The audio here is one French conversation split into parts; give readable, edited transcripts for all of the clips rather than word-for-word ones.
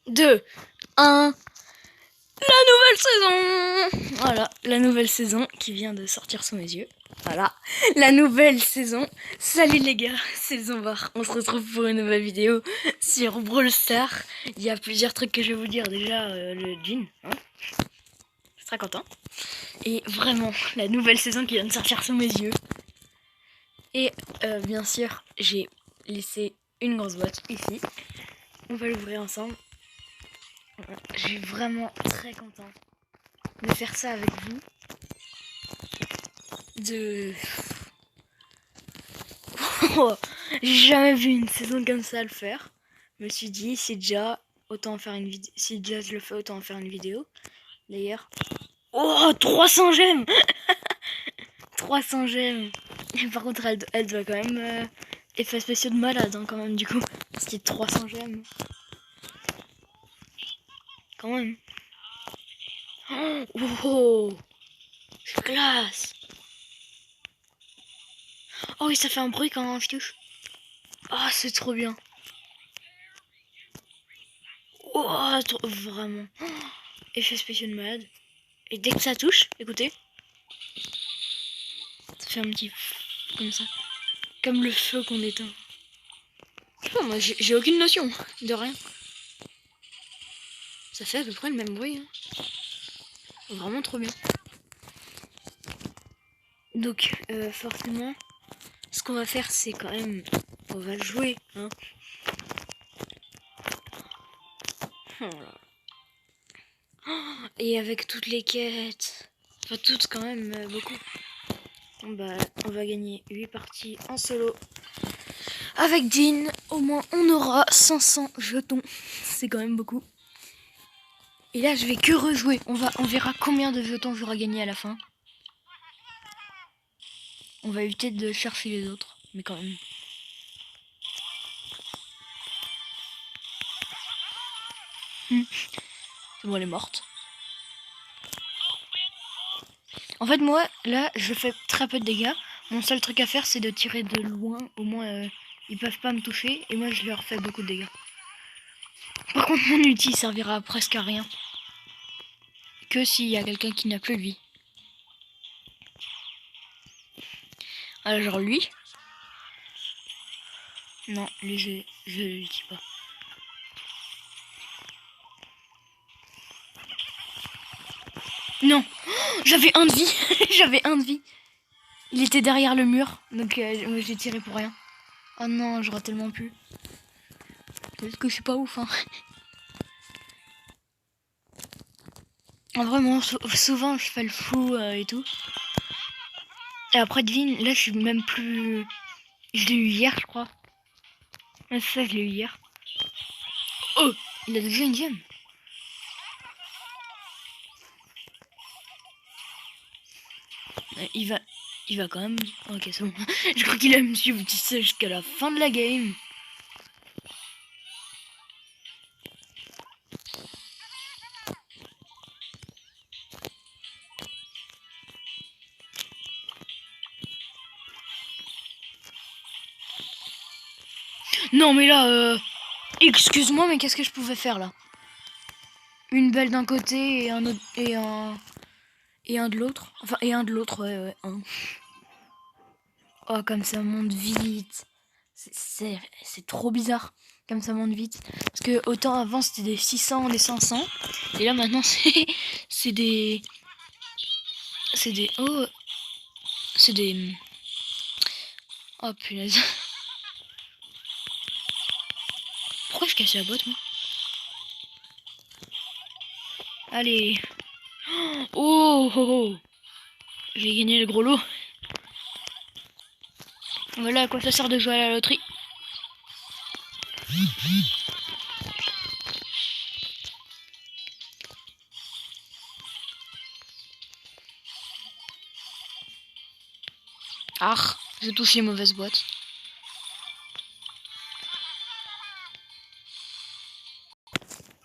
2, 1. La nouvelle saison. Voilà, la nouvelle saison qui vient de sortir sous mes yeux. Voilà, la nouvelle saison. Salut les gars, c'est le Zombar. On se retrouve pour une nouvelle vidéo sur Brawl Stars. Il y a plusieurs trucs que je vais vous dire. Déjà, le jean, hein, je suis très content. Et vraiment, la nouvelle saison qui vient de sortir sous mes yeux. Et bien sûr, j'ai laissé une grosse boîte ici. On va l'ouvrir ensemble. Je suis vraiment très content de faire ça avec vous. J'ai jamais vu une saison comme ça le faire. Je me suis dit, c'est déjà autant en faire une vidéo. Si déjà je le fais, autant en faire une vidéo. D'ailleurs. Oh, 300 gemmes. 300 gemmes. Et par contre, elle doit quand même effets spéciaux de malade, hein, quand même, du coup. Parce qu'il y a 300 gemmes. Quand même. Oh, c'est classe. Oh oui, ça fait un bruit quand je touche. Oh, c'est trop bien. Oh, vraiment. Oh, effet spéciaux de malade. Et dès que ça touche, écoutez. Ça fait un petit comme ça. Comme le feu qu'on éteint. Je sais pas, moi j'ai aucune notion de rien. Ça fait à peu près le même bruit. Hein. Vraiment trop bien. Donc forcément, ce qu'on va faire c'est quand même... On va le jouer. Hein. Oh là. Oh, et avec toutes les quêtes. Enfin toutes quand même beaucoup. Bah, on va gagner 8 parties en solo. Avec Jean, au moins on aura 500 jetons. C'est quand même beaucoup. Et là je vais que rejouer. On verra combien de jetons j'aurai gagné à la fin. On va éviter de chercher les autres. Mais quand même. C'est bon, elle est morte. En fait moi là je fais très peu de dégâts. Mon seul truc à faire c'est de tirer de loin. Au moins ils peuvent pas me toucher. Et moi je leur fais beaucoup de dégâts. Par contre mon ulti servira presque à rien. Que s'il y a quelqu'un qui n'a plus de vie. Alors genre lui. Non, lui je l'ulti pas. Non, j'avais un de vie. J'avais un de vie. Il était derrière le mur, donc j'ai tiré pour rien. Oh non, j'aurais tellement pu. Peut-être que je suis pas ouf, hein. Vraiment, souvent je fais le fou et tout. Et après Devine, là je suis même plus... Je l'ai eu hier, je crois. Ouais, c'est ça, je l'ai eu hier. Oh, il a déjà une gemme. Il va quand même... Ok, c'est bon. Je crois qu'il a me suivre jusqu'à la fin de la game. Non mais là, excuse-moi, mais qu'est-ce que je pouvais faire là? Une belle d'un côté et un autre et un de l'autre. Enfin, et un de l'autre, ouais, un. Oh, comme ça monte vite. C'est trop bizarre. Comme ça monte vite. Parce que autant avant c'était des 600, des 500. Et là maintenant c'est des... C'est des... Oh... C'est des... Oh punaise. Pourquoi je casse la boîte moi? Allez. Oh, oh, oh. J'ai gagné le gros lot. Voilà à quoi ça sert de jouer à la loterie. Ah, j'ai touché les mauvaises boîtes.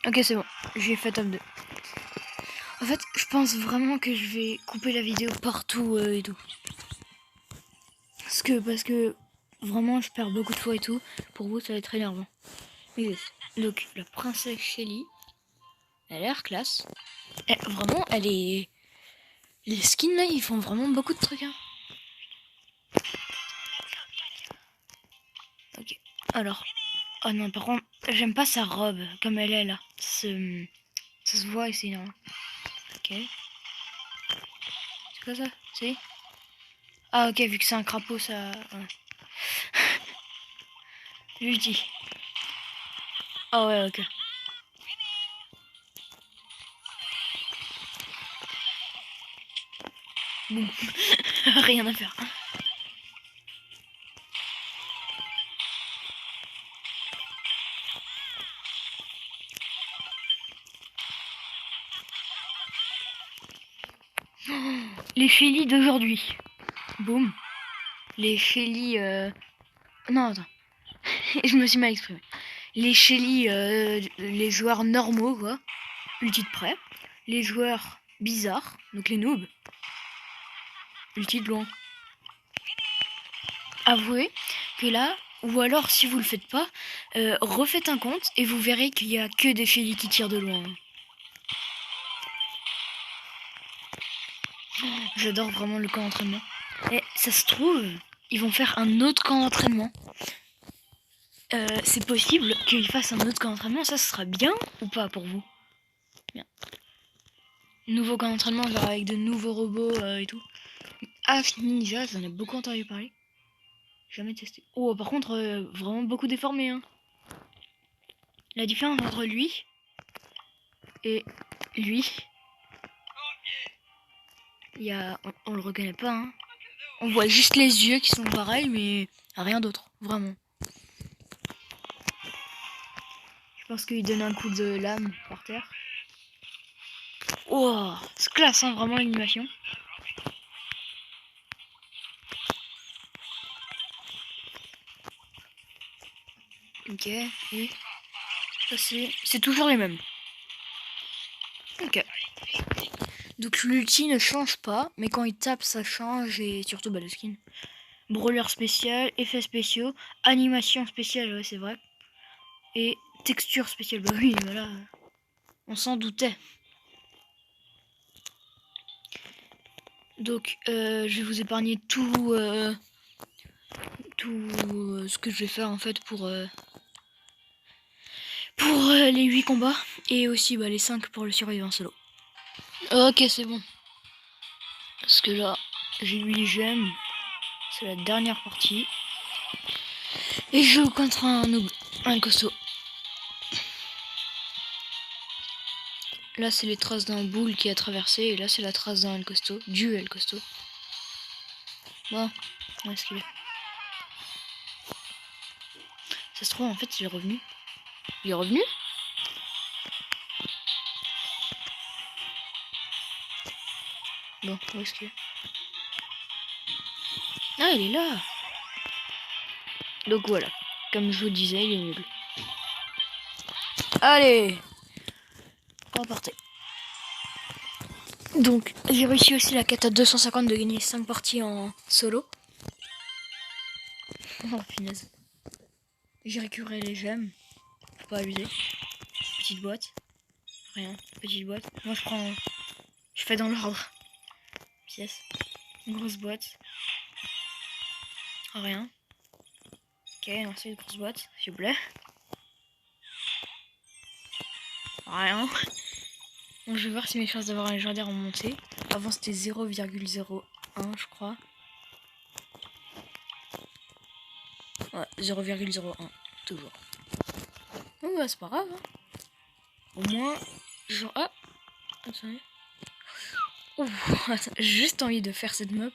Ok, c'est bon. J'ai fait top 2. En fait, je pense vraiment que je vais couper la vidéo partout et tout. Parce que vraiment, je perds beaucoup de fois et tout. Pour vous, ça va être énervant. Mais Donc la princesse Shelly, elle a l'air classe. Vraiment, elle est... Les skins là, ils font vraiment beaucoup de trucs. Hein. Ok, alors... Oh non, par contre, j'aime pas sa robe, comme elle est là. Ça se voit ici, non? Ok. C'est quoi ça? C'est... Ah ok, vu que c'est un crapaud, ça... Ouais. L'ulti. Ah ouais, ok. Bon. Rien à faire. Les Shelly d'aujourd'hui. Boum. Les Shelly... Non, attends. Je me suis mal exprimé. Les Shelly, les joueurs normaux, quoi. Ulti de près. Les joueurs bizarres, donc les noobs. Ulti de loin. Avouez que là, ou alors si vous le faites pas, refaites un compte et vous verrez qu'il y a que des Shelly qui tirent de loin. J'adore vraiment le camp d'entraînement. Et ça se trouve, ils vont faire un autre camp d'entraînement. C'est possible qu'ils fassent un autre camp d'entraînement. Ça, ce sera bien ou pas pour vous? Bien. Nouveau camp d'entraînement, genre avec de nouveaux robots et tout. Ah, Ninja, j'en ai beaucoup entendu parler. Jamais testé. Oh, par contre, vraiment beaucoup déformé. Hein. La différence entre lui et lui, il y a... on le reconnaît pas. Hein. On voit juste les yeux qui sont pareils, mais rien d'autre, vraiment. Je pense qu'il donne un coup de lame par terre. Oh, c'est classe, hein, vraiment l'animation. Ok, et ça c'est toujours les mêmes. Ok. Donc l'ulti ne change pas, mais quand il tape ça change et surtout le skin. Brawler spécial, effets spéciaux, animation spéciale, ouais c'est vrai. Et texture spéciale, bah oui voilà. On s'en doutait. Donc je vais vous épargner tout ce que je vais faire en fait pour les 8 combats et aussi les 5 pour le survivant solo. Ok, c'est bon. Parce que là, j'ai 8 gemmes. C'est la dernière partie. Et je joue contre un noob, un costaud. Là, c'est les traces d'un boule qui a traversé. Et là, c'est la trace d'un costaud. Du El costaud. Bon, où est-ce qu'il est? Ça se trouve, en fait, il est revenu. Il est revenu? Bon, où est-ce qu'il est? Ah, il est là! Donc voilà. Comme je vous disais, il est nul. Allez! Remporté. Donc, j'ai réussi aussi la quête à 250 de gagner 5 parties en solo. Oh, punaise. J'ai récupéré les gemmes. Faut pas abuser. Petite boîte. Rien. Petite boîte. Moi, je prends... Je fais dans l'ordre. Pièce. Grosse boîte. Rien. Ok, ensuite, grosse boîte, s'il vous plaît. Rien. Bon, je vais voir si mes chances d'avoir un légendaire ont monté. Avant, c'était 0,01, je crois. Ouais, 0,01. Toujours. Bon, bah, c'est pas grave. Hein. Au moins, genre... Ah, attendez. Ouh, attends, j'ai juste envie de faire cette map.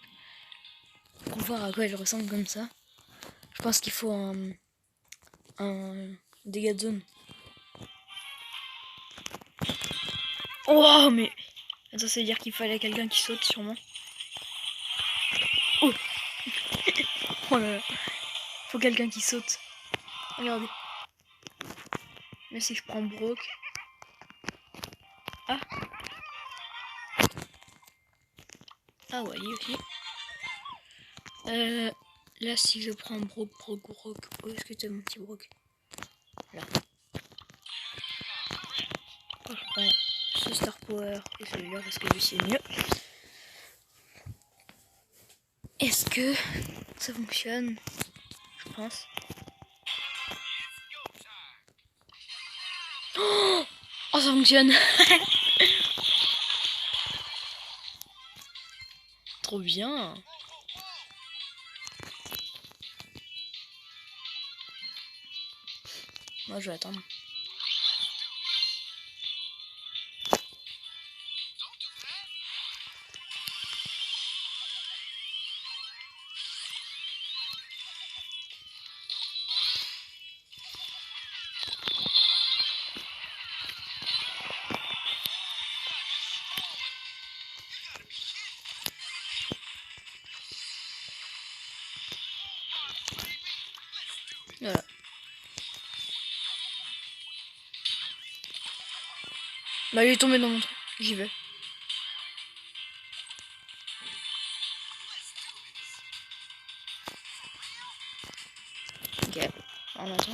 Pour voir à quoi elle ressemble comme ça. Je pense qu'il faut un dégât de zone. Oh, mais... Attends, ça veut dire qu'il fallait quelqu'un qui saute, sûrement. Oh. Oh là là. Faut quelqu'un qui saute. Regardez. Là, si je prends Brock... Ah. Ah ouais, lui aussi. Là, si je prends Brock, où est-ce que t'es mon petit Brock? Là. Star Power et celui-là parce que lui c'est mieux. Est-ce que ça fonctionne? Je pense. Oh, ça fonctionne. Trop bien. Moi je vais attendre. Voilà. Bah il est tombé dans mon truc. J'y vais. Ok. On attend.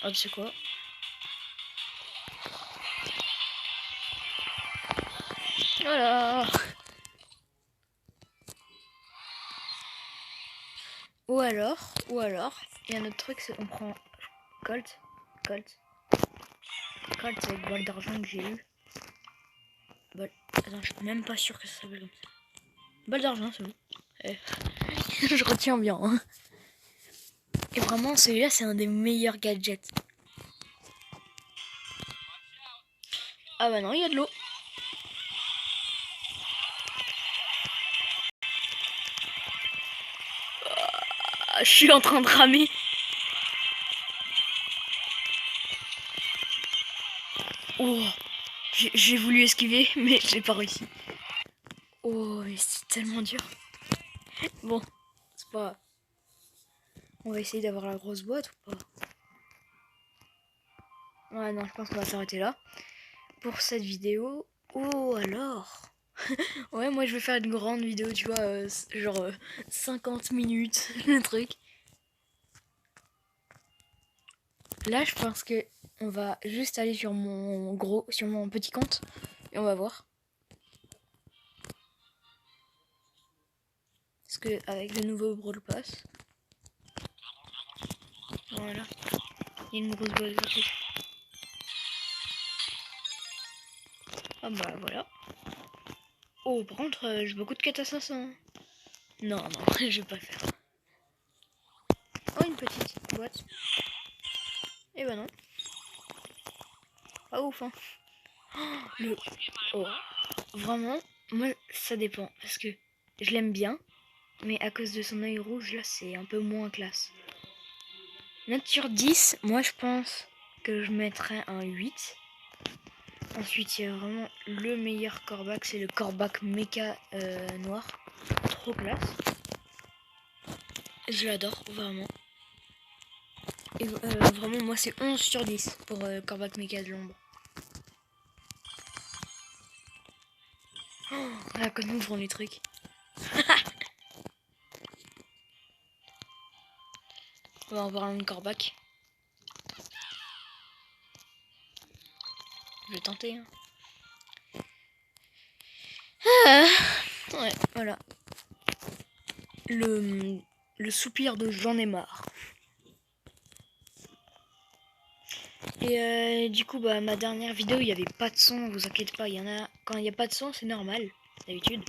Oh tu sais quoi? Voilà. Ou alors, il y a un autre truc, c'est on prend Colt, c'est avec balle d'argent que j'ai eu. Attends, je suis même pas sûr que ça s'appelle comme ça. Balle d'argent, c'est bon. Je retiens bien. Hein. Et vraiment, celui-là, c'est un des meilleurs gadgets. Ah bah non, il y a de l'eau. Je suis en train de ramer. Oh, j'ai voulu esquiver, mais j'ai pas réussi. Oh, mais c'est tellement dur. Bon, c'est pas... On va essayer d'avoir la grosse boîte ou pas? Ouais, non, je pense qu'on va s'arrêter là. Pour cette vidéo. Oh, alors ouais, moi je vais faire une grande vidéo, tu vois, genre 50 minutes, le truc. Là, je pense que on va juste aller sur mon petit compte et on va voir. Parce que avec le nouveau Brawl Pass, voilà, il y a une grosse boîte gratuite. Ah bah voilà. Oh, par contre, j'ai beaucoup de quêtes à 500. Non, non, je vais pas faire. Oh, une petite boîte. Et bah non. Pas ouf, hein. Oh, vraiment, moi, ça dépend. Parce que je l'aime bien. Mais à cause de son œil rouge, là, c'est un peu moins classe. Note sur 10, moi, je pense que je mettrais un 8. Ensuite, il y a vraiment le meilleur corbac, c'est le corbac méca noir. Trop classe. Je l'adore, vraiment. Et vraiment, moi, c'est 11 sur 10 pour corbac méca de l'ombre. Oh, là, comme nous ouvrons les trucs. On va en parler de corbac. Je vais tenter. Hein. Ouais, voilà. Le soupir de j'en ai marre. Et du coup, bah, ma dernière vidéo, il n'y avait pas de son, vous inquiétez pas, il y en a... Quand il n'y a pas de son, c'est normal, d'habitude.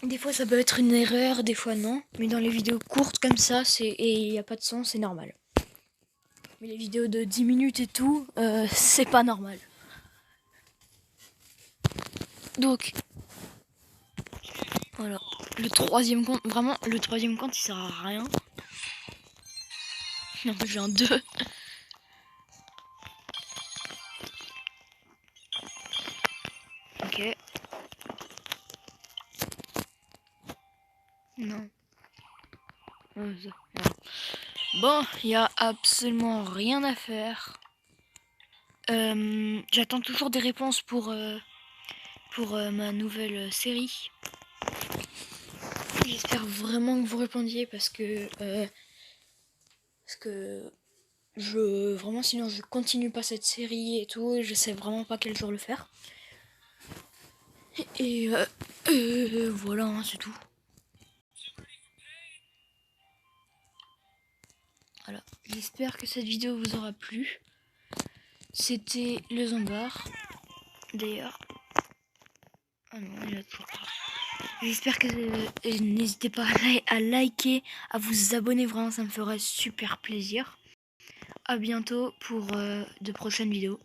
Des fois, ça peut être une erreur, des fois non. Mais dans les vidéos courtes comme ça, et il n'y a pas de son, c'est normal. Mais les vidéos de 10 minutes et tout, c'est pas normal. Donc, voilà. Le troisième compte, vraiment, le troisième compte, il sert à rien. Non, j'ai un 2. Ok. Non. Bon, il n'y a absolument rien à faire. J'attends toujours des réponses pour ma nouvelle série. J'espère vraiment que vous répondiez parce que Vraiment, sinon je continue pas cette série et tout. Je sais vraiment pas quel jour le faire. Et voilà, hein, c'est tout. Voilà, j'espère que cette vidéo vous aura plu. C'était le Zombard. D'ailleurs. Ah non, il a toujours pas. J'espère que n'hésitez pas à liker, à vous abonner, vraiment ça me ferait super plaisir. À bientôt pour de prochaines vidéos.